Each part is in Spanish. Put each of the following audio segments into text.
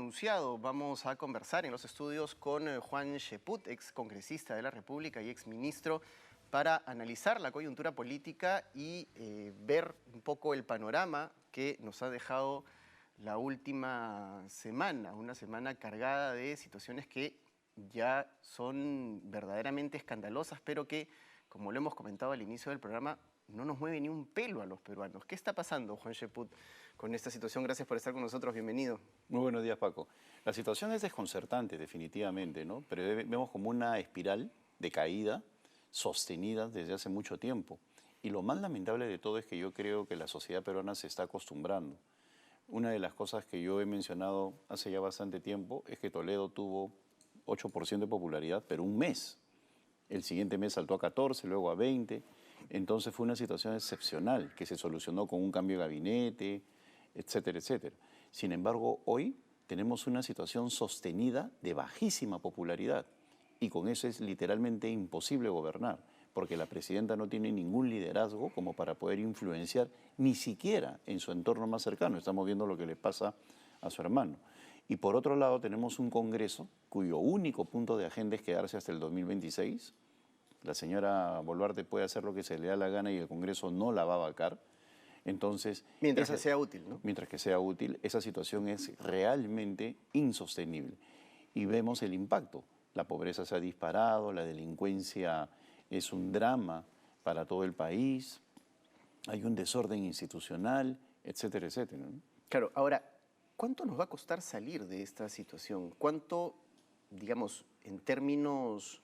anunciado, vamos a conversar en los estudios con Juan Cheput, ex congresista de la República y ex ministro, para analizar la coyuntura política y ver un poco el panorama que nos ha dejado la última semana, una semana cargada de situaciones que ya son verdaderamente escandalosas, pero que, como lo hemos comentado al inicio del programa, no nos mueve ni un pelo a los peruanos. ¿Qué está pasando, Juan Cheput, con esta situación? Gracias por estar con nosotros, bienvenido. Muy buenos días, Paco. La situación es desconcertante, definitivamente, ¿no? Pero vemos como una espiral de caída sostenida desde hace mucho tiempo. Y lo más lamentable de todo es que yo creo que la sociedad peruana se está acostumbrando. Una de las cosas que yo he mencionado hace ya bastante tiempo es que Toledo tuvo 8% de popularidad, pero un mes. El siguiente mes saltó a 14, luego a 20. Entonces fue una situación excepcional que se solucionó con un cambio de gabinete, etcétera, etcétera. Sin embargo, hoy tenemos una situación sostenida de bajísima popularidad y con eso es literalmente imposible gobernar, porque la presidenta no tiene ningún liderazgo como para poder influenciar ni siquiera en su entorno más cercano. Estamos viendo lo que le pasa a su hermano. Y por otro lado tenemos un Congreso cuyo único punto de agenda es quedarse hasta el 2026. La señora Boluarte puede hacer lo que se le da la gana y el Congreso no la va a vacar. Entonces, mientras que sea útil, ¿no? Mientras que sea útil, esa situación es realmente insostenible. Y vemos el impacto. La pobreza se ha disparado, la delincuencia es un drama para todo el país, hay un desorden institucional, etcétera, etcétera, ¿no? Claro, ahora, ¿cuánto nos va a costar salir de esta situación? ¿Cuánto, digamos, en términos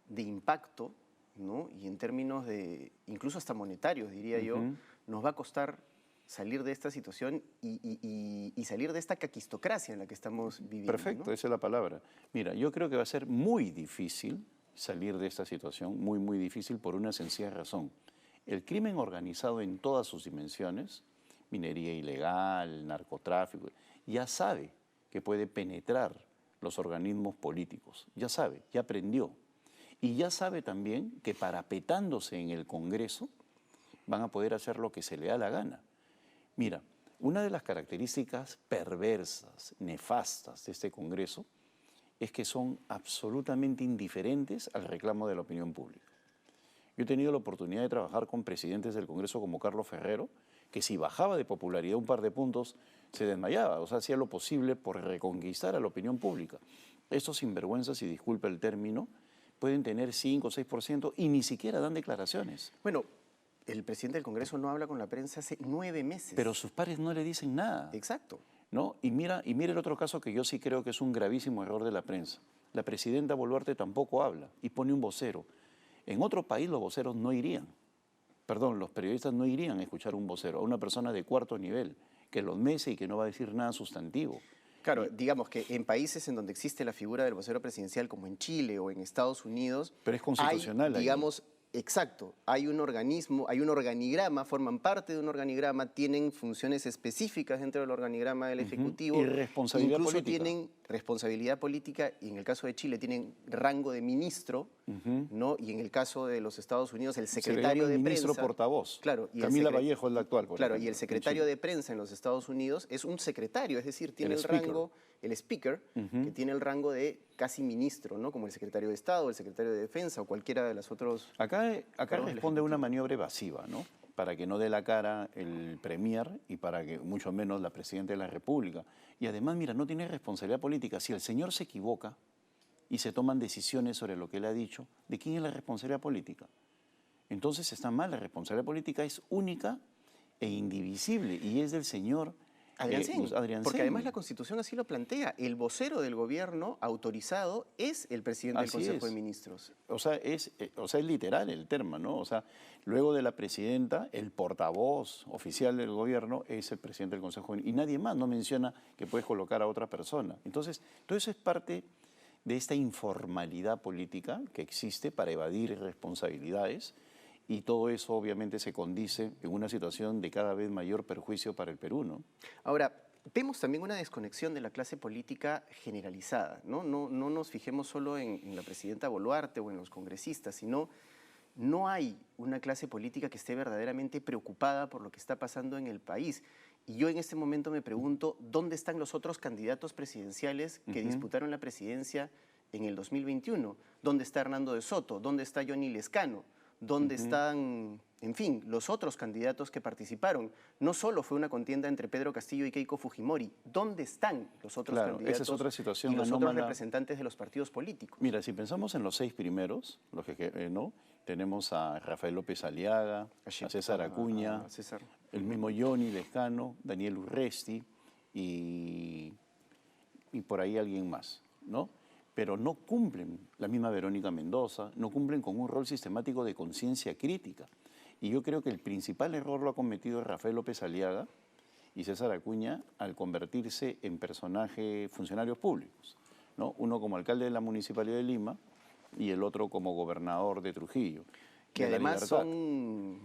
de impacto, ¿no? Y en términos de, incluso hasta monetarios, diría yo, nos va a costar salir de esta situación y salir de esta caquistocracia en la que estamos viviendo? Perfecto, ¿no? esa es la palabra. Mira, yo creo que va a ser muy difícil salir de esta situación, muy, muy difícil por una sencilla razón. El crimen organizado en todas sus dimensiones, minería ilegal, narcotráfico, ya sabe que puede penetrar los organismos políticos, ya sabe, ya aprendió. Y ya sabe también que parapetándose en el Congreso van a poder hacer lo que se le da la gana. Mira, una de las características perversas, nefastas de este Congreso es que son absolutamente indiferentes al reclamo de la opinión pública. Yo he tenido la oportunidad de trabajar con presidentes del Congreso como Carlos Ferrero, que si bajaba de popularidad un par de puntos se desmayaba, o sea, hacía lo posible por reconquistar a la opinión pública. Estos sinvergüenzas, y disculpa el término, pueden tener 5 o 6% y ni siquiera dan declaraciones. Bueno, el presidente del Congreso no habla con la prensa hace 9 meses. Pero sus pares no le dicen nada. Exacto. ¿No? Y mira el otro caso que yo sí creo que es un gravísimo error de la prensa. La presidenta Boluarte tampoco habla y pone un vocero. En otro país los voceros no irían. Perdón, los periodistas no irían a escuchar un vocero, a una persona de cuarto nivel, que los mece y que no va a decir nada sustantivo. Claro, digamos que en países en donde existe la figura del vocero presidencial, como en Chile o en Estados Unidos, pero es constitucional, hay, digamos, exacto, hay un organismo, hay un organigrama, forman parte de un organigrama, tienen funciones específicas dentro del organigrama del Ejecutivo. Y responsabilidad incluso política. Tienen responsabilidad política y en el caso de Chile tienen rango de ministro, ¿no? Y en el caso de los Estados Unidos el secretario de ministro prensa. portavoz. Claro, y Camila Vallejo es la actual. Claro, y el secretario de prensa en los Estados Unidos es un secretario, es decir, tiene el rango, el speaker, que tiene el rango de casi ministro, ¿no? Como el secretario de Estado, el secretario de Defensa o cualquiera de las otros. Acá responde una maniobra evasiva, ¿no? Para que no dé la cara el premier y para que mucho menos la presidenta de la República. Y además, mira, no tiene responsabilidad política. Si el señor se equivoca y se toman decisiones sobre lo que él ha dicho, ¿de quién es la responsabilidad política? Entonces está mal, la responsabilidad política es única e indivisible y es del señor Adrián Sen, Adrián porque Sen. además la Constitución así lo plantea. El vocero del gobierno autorizado es el presidente del Consejo de Ministros. O sea, es literal el término, ¿no? O sea, luego de la presidenta, el portavoz oficial del gobierno es el presidente del Consejo de Ministros. Y nadie más, no menciona que puedes colocar a otra persona. Entonces, todo eso es parte de esta informalidad política que existe para evadir responsabilidades. Y todo eso obviamente se condice en una situación de cada vez mayor perjuicio para el Perú, ¿no? Ahora, vemos también una desconexión de la clase política generalizada, ¿no? No nos fijemos solo en la presidenta Boluarte o en los congresistas, sino no hay una clase política que esté verdaderamente preocupada por lo que está pasando en el país. Y yo en este momento me pregunto, ¿dónde están los otros candidatos presidenciales que disputaron la presidencia en el 2021? ¿Dónde está Hernando de Soto? ¿Dónde está Johnny Lescano? ¿Dónde están, en fin, los otros candidatos que participaron? No solo fue una contienda entre Pedro Castillo y Keiko Fujimori. ¿Dónde están los otros candidatos esa es otra situación y los anómala. otros representantes de los partidos políticos? Mira, si pensamos en los 6 primeros, los que no, tenemos a Rafael López Aliaga, a César Acuña, el mismo Johnny Lescano, Daniel Urresti y por ahí alguien más, ¿no? Pero no cumplen, la misma Verónica Mendoza, no cumplen con un rol sistemático de conciencia crítica. Y yo creo que el principal error lo ha cometido Rafael López Aliaga y César Acuña al convertirse en funcionarios públicos, ¿no? Uno como alcalde de la Municipalidad de Lima y el otro como gobernador de Trujillo. Que además son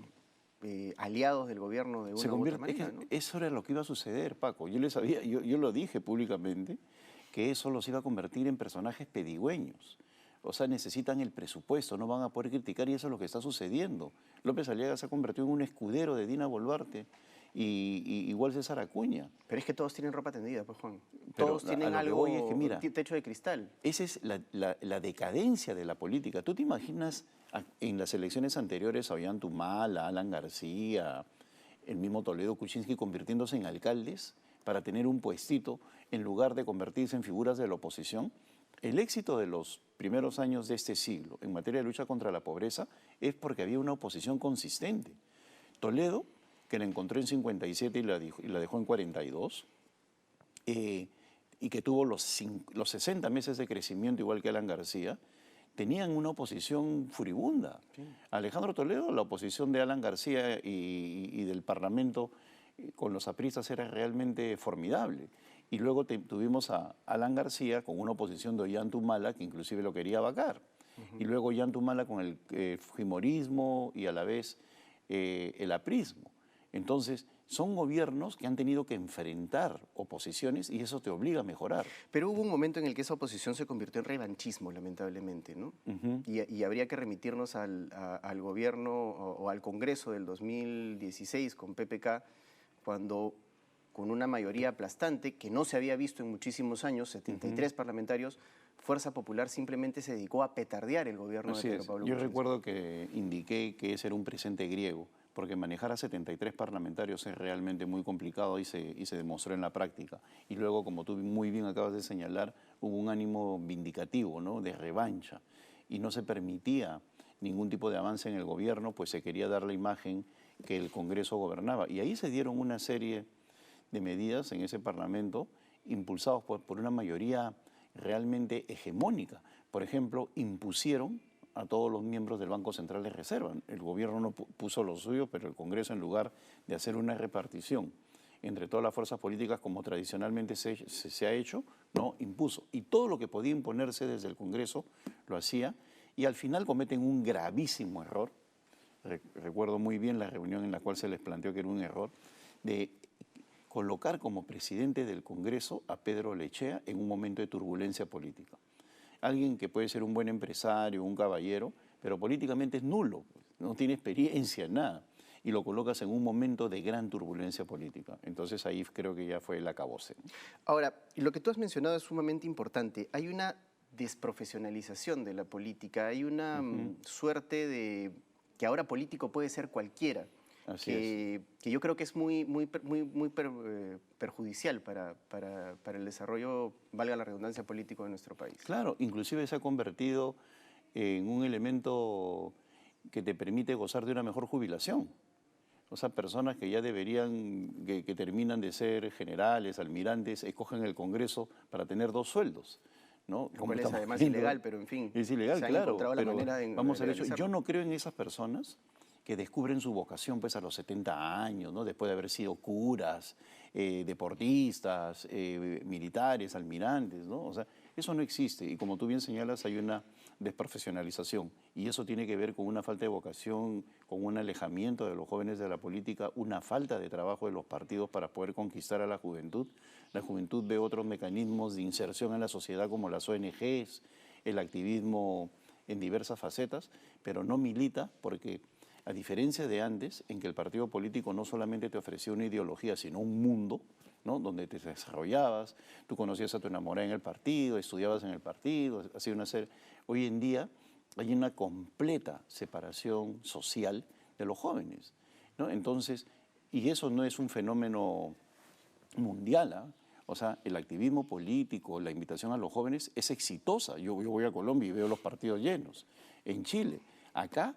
aliados del gobierno de una u otra manera, ¿no? Eso era lo que iba a suceder, Paco. Yo lo dije públicamente, que eso los iba a convertir en personajes pedigüeños. O sea, necesitan el presupuesto, no van a poder criticar y eso es lo que está sucediendo. López Aliaga se ha convertido en un escudero de Dina Boluarte y igual César Acuña. Pero es que todos tienen ropa tendida, pues Juan. Pero todos tienen algo, es que, mira, techo de cristal. Esa es la decadencia de la política. ¿Tú te imaginas en las elecciones anteriores a Ollantumala, Alan García, el mismo Toledo Kuczynski convirtiéndose en alcaldes para tener un puestito en lugar de convertirse en figuras de la oposición? El éxito de los primeros años de este siglo en materia de lucha contra la pobreza es porque había una oposición consistente. Toledo, que la encontró en 57 y la dejó en 42, y que tuvo los 60 meses de crecimiento igual que Alan García, tenían una oposición furibunda. Sí. Alejandro Toledo, la oposición de Alan García y del Parlamento con los apristas era realmente formidable. Y luego tuvimos a Alan García con una oposición de Ollantumala que inclusive lo quería vacar. Y luego Ollantumala con el fujimorismo y a la vez el aprismo. Entonces, son gobiernos que han tenido que enfrentar oposiciones y eso te obliga a mejorar. Pero hubo un momento en el que esa oposición se convirtió en revanchismo, lamentablemente, ¿no? Y habría que remitirnos al gobierno o al Congreso del 2016 con PPK, cuando con una mayoría aplastante que no se había visto en muchísimos años, 73 parlamentarios, Fuerza Popular simplemente se dedicó a petardear el gobierno de Pedro Pablo Kuczynski. Yo recuerdo que indiqué que ese era un presente griego, porque manejar a 73 parlamentarios es realmente muy complicado y se demostró en la práctica. Y luego, como tú muy bien acabas de señalar, hubo un ánimo vindicativo, ¿no?, de revancha, y no se permitía ningún tipo de avance en el gobierno, pues se quería dar la imagen que el Congreso gobernaba. Y ahí se dieron una serie de medidas en ese Parlamento impulsados por una mayoría realmente hegemónica. Por ejemplo, impusieron a todos los miembros del Banco Central de Reserva. El gobierno no puso lo suyo, pero el Congreso, en lugar de hacer una repartición entre todas las fuerzas políticas como tradicionalmente se ha hecho, no impuso. Y todo lo que podía imponerse desde el Congreso lo hacía y al final cometen un gravísimo error. Recuerdo muy bien la reunión en la cual se les planteó que era un error de colocar como presidente del Congreso a Pedro Lechea en un momento de turbulencia política. Alguien que puede ser un buen empresario, un caballero, pero políticamente es nulo, no tiene experiencia en nada, y lo colocas en un momento de gran turbulencia política. Entonces ahí creo que ya fue el acabose. Ahora, lo que tú has mencionado es sumamente importante. Hay una desprofesionalización de la política, hay una suerte de que ahora político puede ser cualquiera. Que yo creo que es muy perjudicial para el desarrollo, valga la redundancia, político de nuestro país. Claro, inclusive se ha convertido en un elemento que te permite gozar de una mejor jubilación. O sea, personas que ya deberían, que terminan de ser generales, almirantes, escogen el Congreso para tener 2 sueldos. ¿No? Como es además ilegal, pero en fin. Es ilegal, se claro. encontrado la manera de vamos a ver eso. Yo no creo en esas personas que descubren su vocación pues a los 70 años, ¿no?, después de haber sido curas, deportistas, militares, almirantes, ¿no? O sea, eso no existe. Y como tú bien señalas, hay una desprofesionalización. Y eso tiene que ver con una falta de vocación, con un alejamiento de los jóvenes de la política, una falta de trabajo de los partidos para poder conquistar a la juventud. La juventud ve otros mecanismos de inserción en la sociedad como las ONGs, el activismo en diversas facetas, pero no milita porque A diferencia de antes, en que el partido político no solamente te ofrecía una ideología, sino un mundo, ¿no? Donde te desarrollabas, tú conocías a tu enamorada en el partido, estudiabas en el partido, hacía una serie. Hoy en día hay una completa separación social de los jóvenes, ¿no? Entonces, y eso no es un fenómeno mundial, ¿ah? O sea, el activismo político, la invitación a los jóvenes es exitosa. Yo voy a Colombia y veo los partidos llenos. En Chile, acá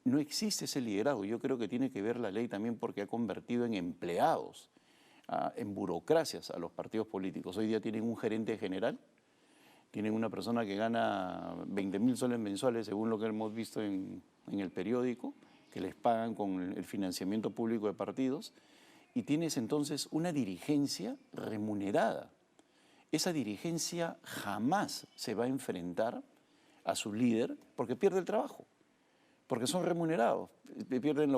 no existe ese liderazgo. Yo creo que tiene que ver la ley también porque ha convertido en empleados, en burocracias a los partidos políticos. Hoy día tienen un gerente general, tienen una persona que gana 20.000 soles mensuales, según lo que hemos visto en el periódico, que les pagan con el financiamiento público de partidos, y tienes entonces una dirigencia remunerada. Esa dirigencia jamás se va a enfrentar a su líder porque pierde el trabajo, porque son remunerados, pierden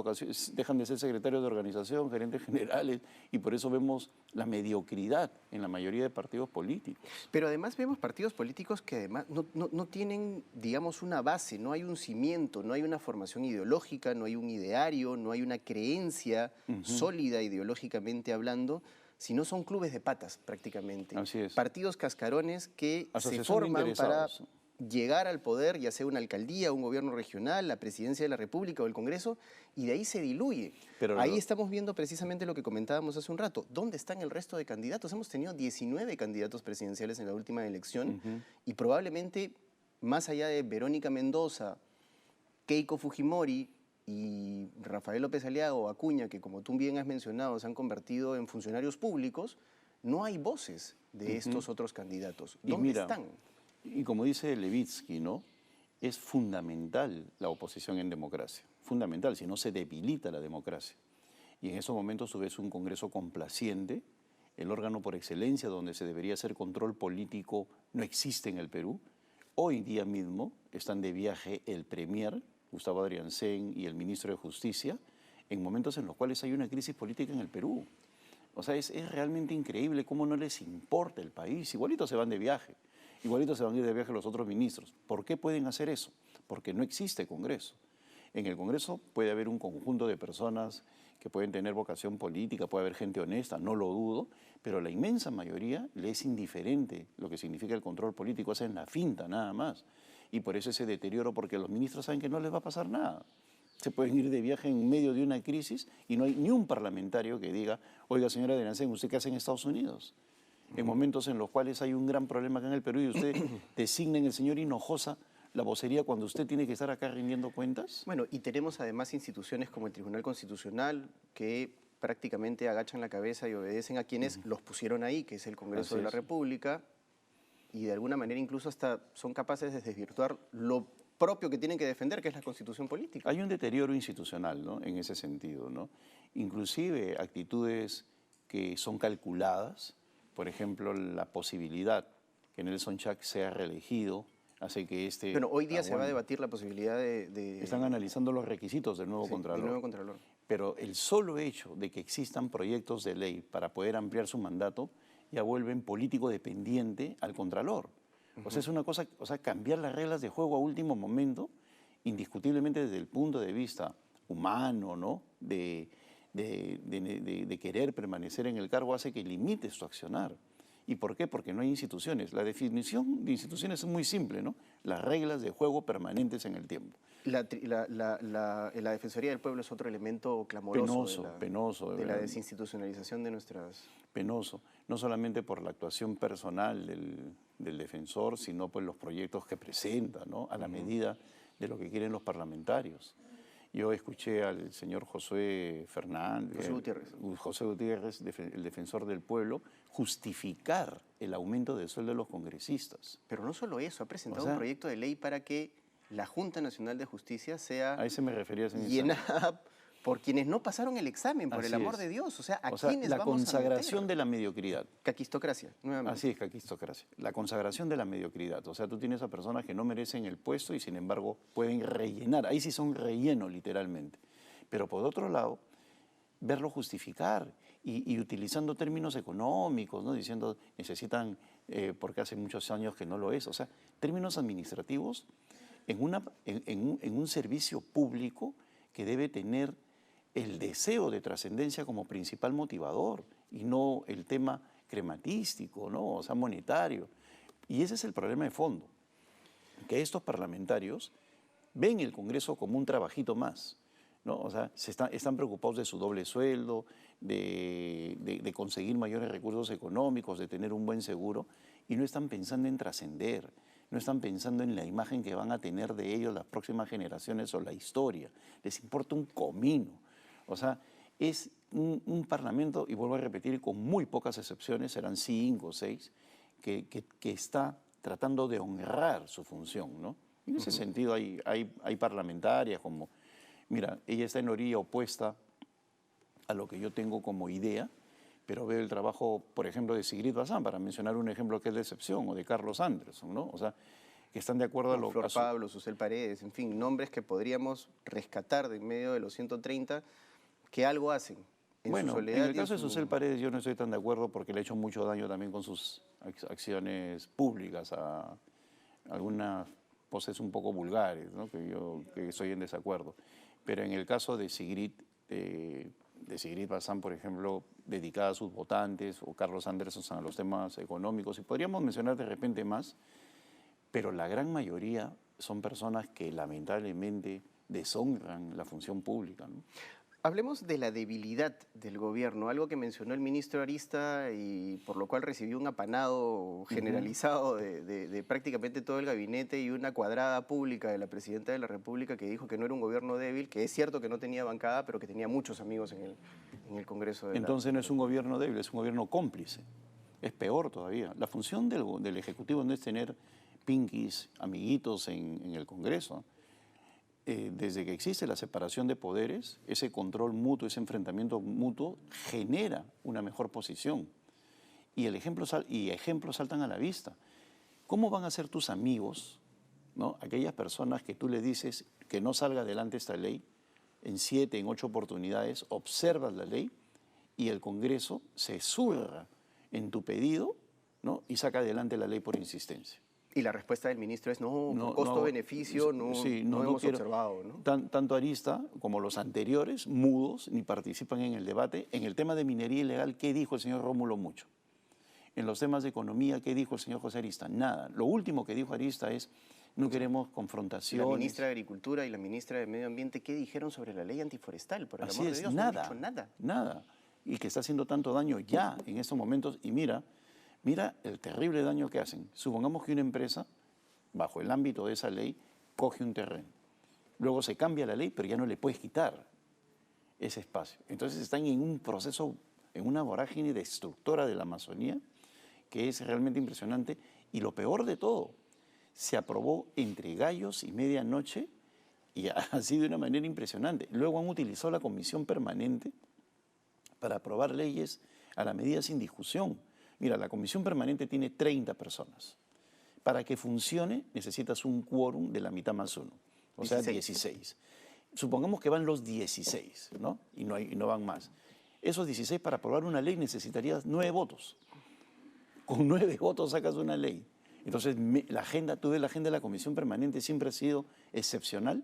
dejan de ser secretarios de organización, gerentes generales, y por eso vemos la mediocridad en la mayoría de partidos políticos. Pero además vemos partidos políticos que además no tienen, digamos, una base, no hay un cimiento, no hay una formación ideológica, no hay un ideario, no hay una creencia sólida ideológicamente hablando, sino son clubes de patas prácticamente. Así es. Partidos cascarones que se Asociación de forman para interesados. llegar al poder, ya sea una alcaldía, un gobierno regional, la presidencia de la República o el Congreso, y de ahí se diluye. Pero ahí estamos viendo precisamente lo que comentábamos hace un rato. ¿Dónde están el resto de candidatos? Hemos tenido 19 candidatos presidenciales en la última elección y probablemente, más allá de Verónica Mendoza, Keiko Fujimori y Rafael López Aliaga o Acuña, que como tú bien has mencionado, se han convertido en funcionarios públicos, no hay voces de estos otros candidatos. ¿Dónde están? Y como dice Levitsky, ¿no? Es fundamental la oposición en democracia. Fundamental, si no se debilita la democracia. Y en esos momentos tú ves un Congreso complaciente, el órgano por excelencia donde se debería hacer control político no existe en el Perú. Hoy día mismo están de viaje el premier, Gustavo Adrianzen, y el ministro de Justicia, en momentos en los cuales hay una crisis política en el Perú. O sea, es realmente increíble cómo no les importa el país. Igualito se van de viaje. Igualito se van a ir de viaje los otros ministros. ¿Por qué pueden hacer eso? Porque no existe Congreso. En el Congreso puede haber un conjunto de personas que pueden tener vocación política, puede haber gente honesta, no lo dudo, pero la inmensa mayoría le es indiferente lo que significa el control político, hacen la finta nada más. Y por eso ese deterioro, porque los ministros saben que no les va a pasar nada. Se pueden ir de viaje en medio de una crisis y no hay ni un parlamentario que diga, oiga, señora Adrianzen, ¿usted qué hace en Estados Unidos? En momentos en los cuales hay un gran problema acá en el Perú y usted designa en el señor Hinojosa la vocería cuando usted tiene que estar acá rindiendo cuentas. Bueno, y tenemos además instituciones como el Tribunal Constitucional que prácticamente agachan la cabeza y obedecen a quienes los pusieron ahí, que es el Congreso de la República, y de alguna manera incluso hasta son capaces de desvirtuar lo propio que tienen que defender, que es la Constitución política. Hay un deterioro institucional, ¿no? En ese sentido, ¿no? Inclusive actitudes que son calculadas. Por ejemplo, la posibilidad que Nelson Chac sea reelegido hace que este... Bueno, hoy día se va a debatir la posibilidad de... Están analizando los requisitos del nuevo Contralor. Del nuevo Contralor. Pero el solo hecho de que existan proyectos de ley para poder ampliar su mandato ya vuelven político dependiente al Contralor. O sea, es una cosa, o sea, cambiar las reglas de juego a último momento, indiscutiblemente desde el punto de vista humano, ¿no? De querer permanecer en el cargo hace que limite su accionar. ¿Y por qué? Porque no hay instituciones. La definición de instituciones es muy simple, ¿no? Las reglas de juego permanentes en el tiempo. La Defensoría del Pueblo es otro elemento clamoroso penoso, de la desinstitucionalización de nuestras... Penoso, no solamente por la actuación personal del defensor, sino por los proyectos que presenta, ¿no? A la medida de lo que quieren los parlamentarios. Yo escuché al señor José Fernández, José Gutiérrez, el defensor del pueblo, justificar el aumento del sueldo de los congresistas. Pero no solo eso, ha presentado un proyecto de ley para que la Junta Nacional de Justicia sea a ese me refería, señor llenada por quienes no pasaron el examen, por el amor de Dios. O sea, ¿a quiénes la vamos consagración a meter? de la mediocridad. Caquistocracia, nuevamente. Así es, caquistocracia. La consagración de la mediocridad. O sea, tú tienes a personas que no merecen el puesto y sin embargo pueden rellenar. Ahí sí son relleno, literalmente. Pero por otro lado, verlo justificar y utilizando términos económicos, ¿no? Diciendo necesitan, porque hace muchos años que no lo es. O sea, términos administrativos en un servicio público que debe tener el deseo de trascendencia como principal motivador y no el tema crematístico, ¿no? O sea, monetario. Y ese es el problema de fondo, que estos parlamentarios ven el Congreso como un trabajito más, ¿no? O sea, están preocupados de su doble sueldo, de conseguir mayores recursos económicos, de tener un buen seguro, y no están pensando en trascender, no están pensando en la imagen que van a tener de ellos las próximas generaciones o la historia. Les importa un comino. O sea, es un parlamento, y vuelvo a repetir, con muy pocas excepciones, serán 5 o 6, que está tratando de honrar su función, ¿no? Y en ese sentido hay parlamentarias como, mira, ella está en la orilla opuesta a lo que yo tengo como idea, pero veo el trabajo, por ejemplo, de Sigrid Bazán, para mencionar un ejemplo que es de excepción, o de Carlos Anderson, ¿no? O sea, que están de acuerdo a lo que... Flor Pablo, Susel Paredes, en fin, nombres que podríamos rescatar de en medio de los 130 que algo hacen en su soledad. En el caso de Susel Paredes yo no estoy tan de acuerdo porque le ha hecho mucho daño también con sus acciones públicas a algunas poses un poco vulgares, ¿no? Que estoy en desacuerdo. Pero en el caso de Sigrid Bazán, por ejemplo, dedicada a sus votantes, o Carlos Anderson a los temas económicos, y podríamos mencionar de repente más, pero la gran mayoría son personas que lamentablemente deshonran la función pública, ¿no? Hablemos de la debilidad del gobierno, algo que mencionó el ministro Arista y por lo cual recibió un apanado generalizado de prácticamente todo el gabinete y una cuadrada pública de la presidenta de la República que dijo que no era un gobierno débil, que es cierto que no tenía bancada, pero que tenía muchos amigos en el Congreso. Entonces no es un gobierno débil, es un gobierno cómplice. Es peor todavía. La función del Ejecutivo no es tener pinquis, amiguitos en el Congreso. Desde que existe la separación de poderes, ese control mutuo, ese enfrentamiento mutuo genera una mejor posición. Y ejemplos saltan a la vista. ¿Cómo van a ser tus amigos, ¿no? Aquellas personas que tú le dices que no salga adelante esta ley, en 7, en 8 oportunidades observas la ley y el Congreso se zurra en tu pedido, ¿no? Y saca adelante la ley por insistencia? Y la respuesta del ministro es no, costo-beneficio no hemos observado, ¿no? Tanto Arista como los anteriores, mudos, ni participan en el debate. En el tema de minería ilegal, ¿qué dijo el señor Rómulo Mucho? En los temas de economía, ¿qué dijo el señor José Arista? Nada. Lo último que dijo Arista es, no queremos confrontaciones. La ministra de Agricultura y la ministra de Medio Ambiente, ¿qué dijeron sobre la ley antiforestal? Por el Así amor es, de Dios, nada, no han dicho nada. Nada. Y que está haciendo tanto daño ya en estos momentos. Y mira el terrible daño que hacen. Supongamos que una empresa, bajo el ámbito de esa ley, coge un terreno. Luego se cambia la ley, pero ya no le puedes quitar ese espacio. Entonces están en un proceso, en una vorágine destructora de la Amazonía, que es realmente impresionante. Y lo peor de todo, se aprobó entre gallos y medianoche, y así de una manera impresionante. Luego han utilizado la comisión permanente para aprobar leyes a la medida sin discusión. Mira, la comisión permanente tiene 30 personas. Para que funcione necesitas un quórum de la mitad más uno, o sea, 16. Supongamos que van los 16, ¿no? Y no van más. Esos 16 para aprobar una ley necesitarías 9 votos. Con 9 votos sacas una ley. Entonces, tú ves la agenda de la comisión permanente siempre ha sido excepcional,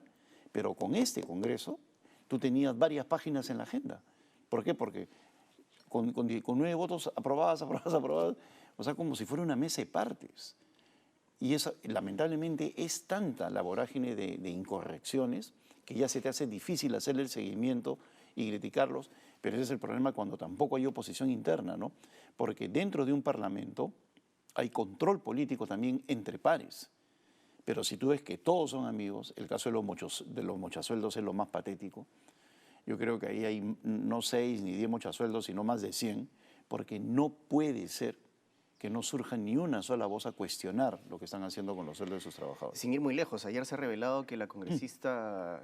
pero con este Congreso tú tenías varias páginas en la agenda. ¿Por qué? Porque con 9 votos aprobadas, o sea, como si fuera una mesa de partes. Y eso, lamentablemente, es tanta la vorágine de incorrecciones que ya se te hace difícil hacerle el seguimiento y criticarlos, pero ese es el problema cuando tampoco hay oposición interna, ¿no? Porque dentro de un parlamento hay control político también entre pares. Pero si tú ves que todos son amigos, el caso de los mochasueldos es lo más patético. Yo creo que ahí hay no 6 ni 10 mochasueldos, sino más de 100, porque no puede ser que no surja ni una sola voz a cuestionar lo que están haciendo con los sueldos de sus trabajadores. Sin ir muy lejos, ayer se ha revelado que la congresista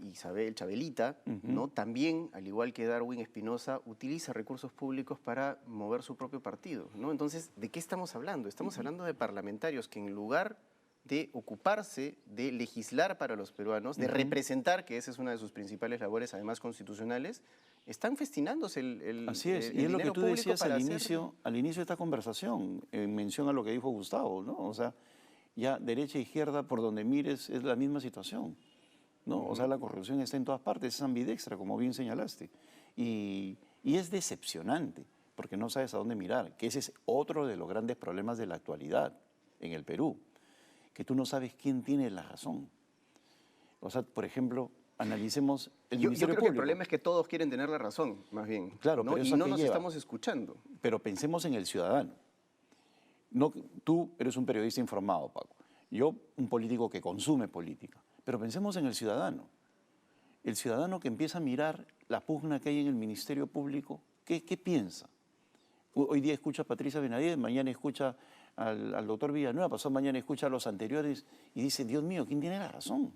Isabel Chabelita, ¿no? También, al igual que Darwin Espinosa, utiliza recursos públicos para mover su propio partido, ¿no? Entonces, ¿de qué estamos hablando? Estamos hablando de parlamentarios que en lugar de ocuparse de legislar para los peruanos, de representar, que esa es una de sus principales labores, además constitucionales, están festinándose el Así es, y es lo que tú decías al inicio de esta conversación, en mención a lo que dijo Gustavo, ¿no? O sea, ya derecha e izquierda, por donde mires, es la misma situación, ¿no? O sea, la corrupción está en todas partes, es ambidextra, como bien señalaste. Y es decepcionante, porque no sabes a dónde mirar, que ese es otro de los grandes problemas de la actualidad en el Perú, que tú no sabes quién tiene la razón. O sea, por ejemplo, analicemos el Yo Ministerio creo que el Público. problema es que todos quieren tener la razón, más bien. Claro, ¿no? pero Y ¿eso a no qué nos lleva? estamos escuchando. Pero pensemos en el ciudadano. No, tú eres un periodista informado, Paco. Yo, un político que consume política. Pero pensemos en el ciudadano. El ciudadano que empieza a mirar la pugna que hay en el Ministerio Público, ¿qué piensa? Hoy día escucha a Patricia Benavides, mañana escucha al doctor Villanueva, pasado mañana escucha a los anteriores y dice, Dios mío, ¿quién tiene la razón?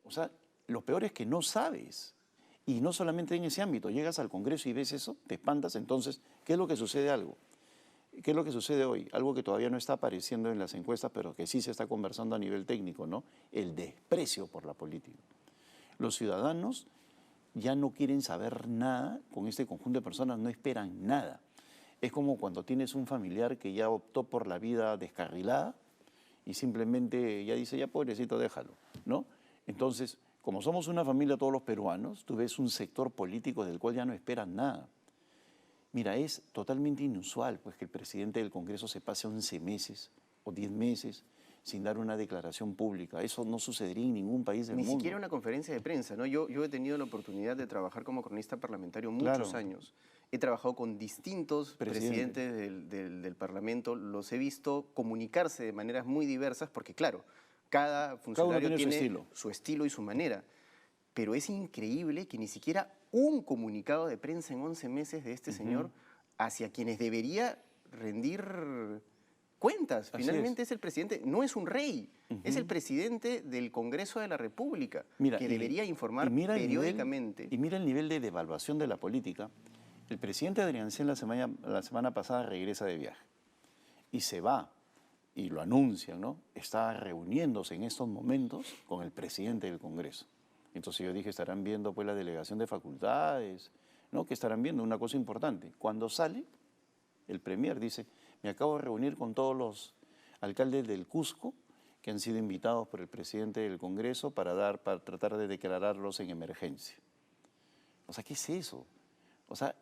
O sea, lo peor es que no sabes. Y no solamente en ese ámbito, llegas al Congreso y ves eso, te espantas, entonces, ¿qué es lo que sucede algo? ¿Qué es lo que sucede hoy? Algo que todavía no está apareciendo en las encuestas, pero que sí se está conversando a nivel técnico, ¿no? El desprecio por la política. Los ciudadanos ya no quieren saber nada con este conjunto de personas, no esperan nada. Es como cuando tienes un familiar que ya optó por la vida descarrilada y simplemente ya dice, ya pobrecito, déjalo, ¿no? Entonces, como somos una familia todos los peruanos, tú ves un sector político del cual ya no esperan nada. Mira, es totalmente inusual pues, que el presidente del Congreso se pase 11 meses o 10 meses sin dar una declaración pública. Eso no sucedería en ningún país del Ni mundo. siquiera una conferencia de prensa, ¿no? Yo he tenido la oportunidad de trabajar como cronista parlamentario muchos Claro. años. He trabajado con distintos presidentes del Parlamento. Los he visto comunicarse de maneras muy diversas porque, claro, cada funcionario tiene su tiene estilo. su estilo y su manera. Pero es increíble que ni siquiera un comunicado de prensa en 11 meses de este señor hacia quienes debería rendir cuentas. Así Finalmente es el presidente, no es un rey, es el presidente del Congreso de la República, Mira, que debería informar mira periódicamente. y mira el nivel de devaluación de la política. El presidente Adrián Sen la semana pasada regresa de viaje y se va, y lo anuncian, ¿no? Está reuniéndose en estos momentos con el presidente del Congreso. Entonces yo dije, estarán viendo pues la delegación de facultades, ¿no? Que estarán viendo una cosa importante. Cuando sale, el premier dice, me acabo de reunir con todos los alcaldes del Cusco que han sido invitados por el presidente del Congreso para tratar de declararlos en emergencia. O sea, ¿qué es eso? O sea,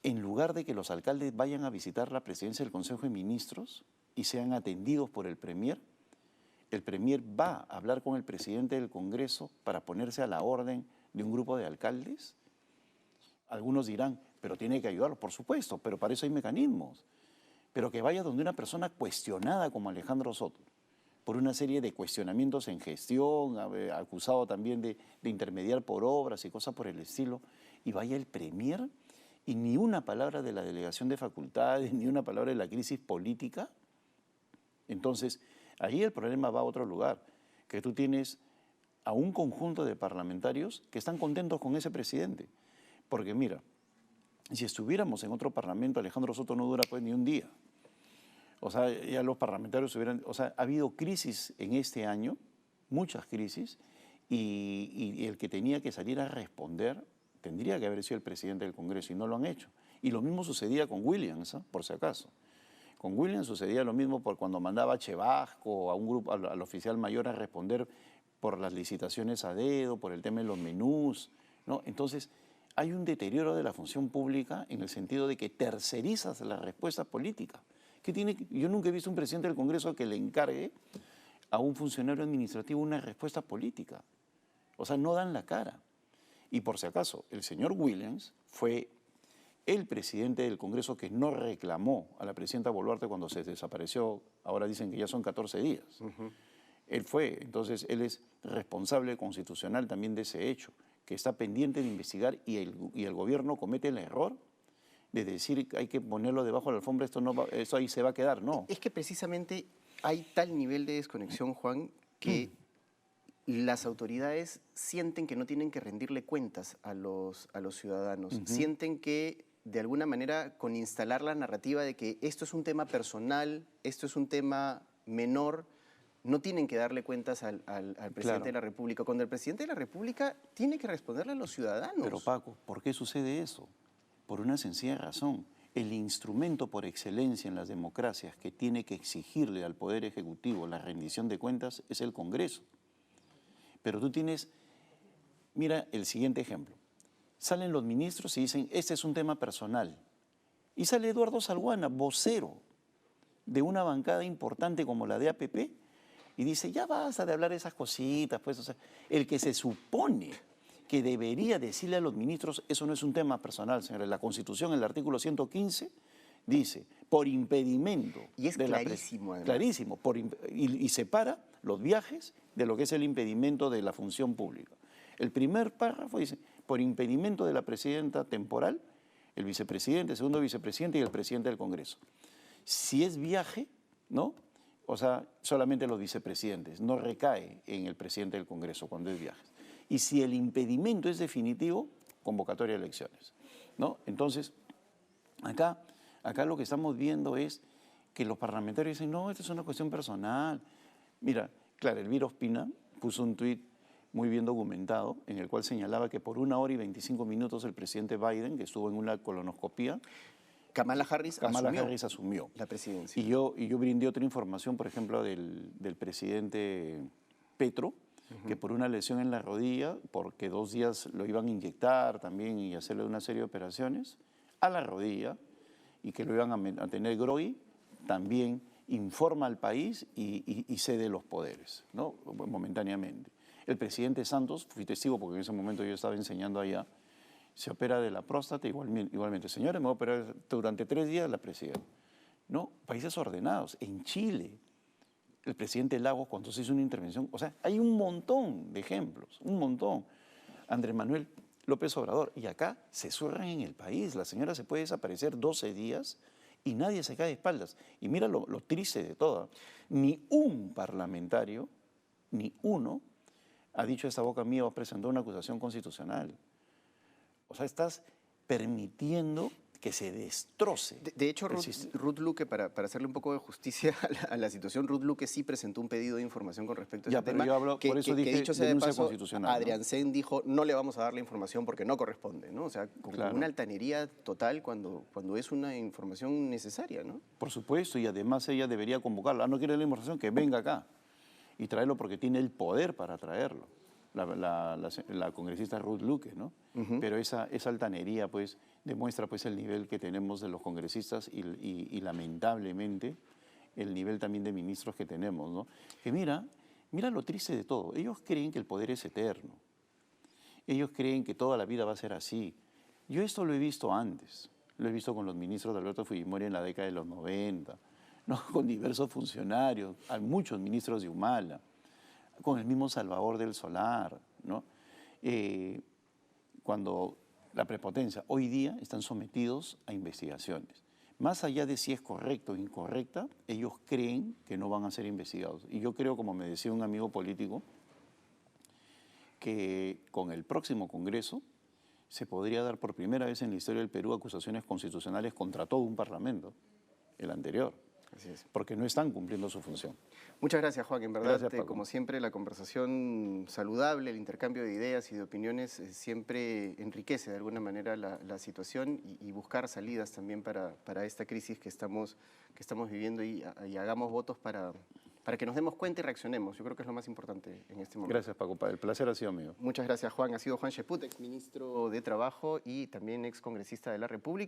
en lugar de que los alcaldes vayan a visitar la presidencia del Consejo de Ministros y sean atendidos por el premier va a hablar con el presidente del Congreso para ponerse a la orden de un grupo de alcaldes. Algunos dirán, pero tiene que ayudarlos, por supuesto, pero para eso hay mecanismos. Pero que vaya donde una persona cuestionada como Alejandro Soto, por una serie de cuestionamientos en gestión, acusado también de intermediar por obras y cosas por el estilo, y vaya el premier y ni una palabra de la delegación de facultades, ni una palabra de la crisis política. Entonces, ahí el problema va a otro lugar, que tú tienes a un conjunto de parlamentarios que están contentos con ese presidente. Porque mira, si estuviéramos en otro parlamento, Alejandro Soto no dura pues ni un día. O sea, ya los parlamentarios hubieran... O sea, ha habido crisis en este año, muchas crisis, y el que tenía que salir a responder tendría que haber sido el presidente del Congreso, y no lo han hecho. Y lo mismo sucedía con Williams, por si acaso. Con Williams sucedía lo mismo por cuando mandaba a Chevasco, a un grupo, al oficial mayor a responder por las licitaciones a dedo, por el tema de los menús, ¿no? Entonces, hay un deterioro de la función pública en el sentido de que tercerizas la respuesta política. Yo nunca he visto un presidente del Congreso que le encargue a un funcionario administrativo una respuesta política. O sea, no dan la cara. Y por si acaso, el señor Williams fue el presidente del Congreso que no reclamó a la presidenta Boluarte cuando se desapareció, ahora dicen que ya son 14 días. Él fue, entonces él es responsable constitucional también de ese hecho, que está pendiente de investigar, y el gobierno comete el error de decir que hay que ponerlo debajo de la alfombra, eso ahí se va a quedar, no. Es que precisamente hay tal nivel de desconexión, Juan, que las autoridades sienten que no tienen que rendirle cuentas a los ciudadanos. Sienten que, de alguna manera, con instalar la narrativa de que esto es un tema personal, esto es un tema menor, no tienen que darle cuentas al presidente de la República, cuando el presidente de la República tiene que responderle a los ciudadanos. Pero Paco, ¿por qué sucede eso? Por una sencilla razón. El instrumento por excelencia en las democracias que tiene que exigirle al Poder Ejecutivo la rendición de cuentas es el Congreso. Pero tú tienes, mira el siguiente ejemplo. Salen los ministros y dicen, este es un tema personal. Y sale Eduardo Salguana, vocero de una bancada importante como la de APP, y dice, ya basta de hablar esas cositas, pues, o sea, el que se supone que debería decirle a los ministros, eso no es un tema personal, señores. La Constitución, en el artículo 115, dice, por impedimento. Y es clarísimo, además. Clarísimo, y separa los viajes de lo que es el impedimento de la función pública. El primer párrafo dice, por impedimento de la presidenta temporal, el vicepresidente, el segundo vicepresidente y el presidente del Congreso. Si es viaje, ¿no? O sea, solamente los vicepresidentes, no recae en el presidente del Congreso cuando es viaje. Y si el impedimento es definitivo, convocatoria de elecciones, ¿no? Entonces, acá lo que estamos viendo es que los parlamentarios dicen, no, esto es una cuestión personal. Mira, claro, Elvira Ospina puso un tuit muy bien documentado, en el cual señalaba que por 1 hora y 25 minutos el presidente Biden, que estuvo en una colonoscopía, Kamala Harris asumió la presidencia. Y yo brindé otra información, por ejemplo, del presidente Petro, que por una lesión en la rodilla, porque 2 días lo iban a inyectar también y hacerle una serie de operaciones, a la rodilla, y que lo iban a tener GROI, también informa al país y cede los poderes, ¿no? Momentáneamente. El presidente Santos, fui testigo porque en ese momento yo estaba enseñando allá, se opera de la próstata igualmente. Señores, me voy a operar durante 3 días la presidenta. No, países ordenados. En Chile, el presidente Lagos, cuando se hizo una intervención, o sea, hay un montón de ejemplos, un montón. Andrés Manuel López Obrador, y acá se zurran en el país. La señora se puede desaparecer 12 días y nadie se cae de espaldas. Y mira lo triste de todo. Ni un parlamentario, ni uno, ha dicho esta boca mía, va a presentar una acusación constitucional. O sea, estás permitiendo que se destroce. De hecho, Ruth Luque, para hacerle un poco de justicia a la situación, Ruth Luque sí presentó un pedido de información con respecto a ese tema. Yo hablo, por eso dije dicho sea de paso, constitucional. Adrián Sen dijo, no le vamos a dar la información porque no corresponde, ¿no? O sea, con una altanería total cuando es una información necesaria, ¿no? Por supuesto, y además ella debería convocarla. No quiere la información, que venga acá y traerlo porque tiene el poder para traerlo. La congresista Ruth Luque, ¿no? Pero esa altanería, pues, demuestra pues, el nivel que tenemos de los congresistas y lamentablemente el nivel también de ministros que tenemos, ¿no? Que mira lo triste de todo. Ellos creen que el poder es eterno. Ellos creen que toda la vida va a ser así. Yo esto lo he visto antes. Lo he visto con los ministros de Alberto Fujimori en la década de los 90, ¿no? Con diversos funcionarios, hay muchos ministros de Humala, con el mismo Salvador del Solar, ¿no? Cuando la prepotencia, hoy día están sometidos a investigaciones. Más allá de si es correcta o incorrecta, ellos creen que no van a ser investigados. Y yo creo, como me decía un amigo político, que con el próximo Congreso se podría dar por primera vez en la historia del Perú acusaciones constitucionales contra todo un parlamento, el anterior. Así es. Porque no están cumpliendo su función. Muchas gracias, Juan. En verdad, Gracias, como siempre, la conversación saludable, el intercambio de ideas y de opiniones siempre enriquece de alguna manera la situación y buscar salidas también para esta crisis que estamos viviendo y hagamos votos para que nos demos cuenta y reaccionemos. Yo creo que es lo más importante en este momento. Gracias, Paco. El placer ha sido mío. Muchas gracias, Juan. Ha sido Juan Cheput, exministro de Trabajo y también excongresista de la República.